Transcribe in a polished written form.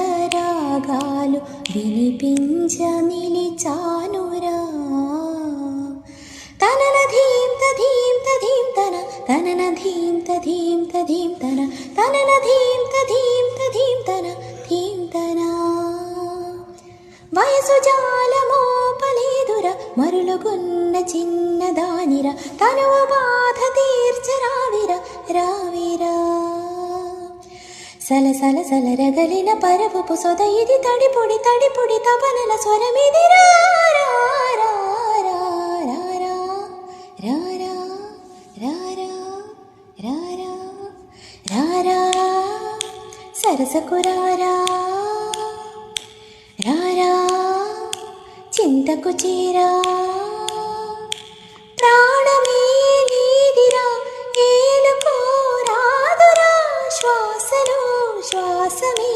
ఆనందరాగాలు వినిపించ నిలిచానురా. తనన ధీం తధీం తధీం తన తనన ధీం తధీం తధీం తన తనన ధీం తధీం తధీం తన ధీం తన. వయసు జాలమోపలేదుర మరులుగున్న చిన్నదానిర తనువు బాధ తీర్చరావిర రావిరా. సలసల సలరగలిన పరవపు సొద ఇది తడిపొడి తడిపొడి తపనల స్వరమిది రా రా రా రా రా రా రా రా రా రా రా సరసకు రారా రారా చింతకు చేరా. ప్రాణమే నీదిరా ఏలుకోరాదురా శ్వాసలో శ్వాసమే